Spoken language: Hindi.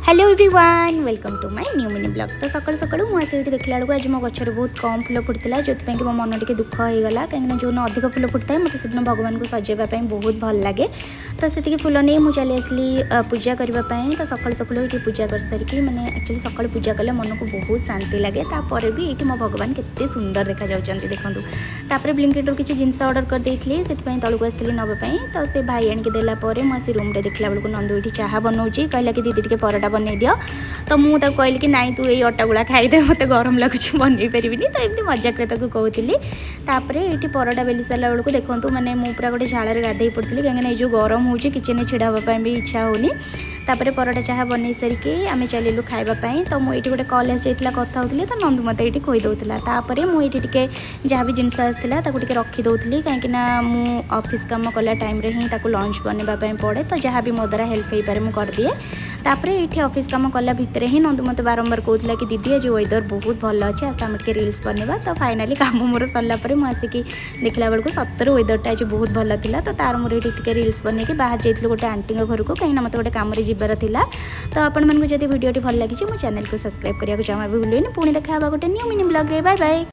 Hello everyone welcome to my new mini blog. तो सकाल सकाल मुझे देखला बेलू आज मो गचर बहुत कम फुल फुटला जो कि मो मन टे दुख होगा कहीं जो अधिक फुल फुटता है मतलब से भगवान को सजेवाई बहुत भल लगे। तो से फुल नहीं मुझे चली आसली पूजा करने। तो सकाल सकाल ये पूजा कर सारिकी मैंने एक्चुअली सकाल पूजा कले मन को बहुत शांति लगे। तापर भी ये मो भगवान केते सुंदर देखा जाउछन्ती देखंतु। तापर ब्लिंकिट किसी जिनस ऑर्डर कर देइथली से तलक आसली नापी। तो से भाई आणिक देला मुझे रूम रे देखला बेलू नंदू ये चाह बनाऊँगी कहला कि दीदी टे पराटा बन दियो। तो मुझे कहली कि नाई तू ये अटा गुड़ा खाईदे मत गरम लगुच बन पारि। तो एमती मजाक कहली। तापर ये पराटा बेली सारा बेलू देखो मैंने पूरा गोटे झाड़ गाधे पड़ी कहीं जो गरम हो किचन छिड़ा भी इच्छा होनी। तापर पराटा चाह बन सारिकी आम चलू खावाई। तो मुझे गोटे कल आसाला कथा होती। तो नंदू मत ये खोईदे। तापर मुझे जहाँ भी जिनस आसाला रखीदे कहीं मु ऑफिस काम कला टाइम रे ही लंच बनवाई पड़े। तो जहाँ भी मो द्वारा हेल्प हो पारे मुझे करदिए। तापर ये ऑफिस काम कला भितर ही नंदू मत बारंबार कहला कि दीदी आज वेदर बहुत भल अच्छे आस आम टे रिल्स बनवा। तो फाइनाली काम मोर सरला मुझे देखला बेलू सतर वेदरटा आज बहुत भल था। तो तार मोर ये रिल्स बन के बाहर जाइलु गोटे आंटी घर को कहीं मत गोटे कम जबार था। तो आपण मानक जब वीडियो भल लगी मो चैनल को सब्सक्राइब करने को चाहे भूलुनि। पुणी देखा गोटे न्यू मिनी ब्लॉग रे। Bye bye.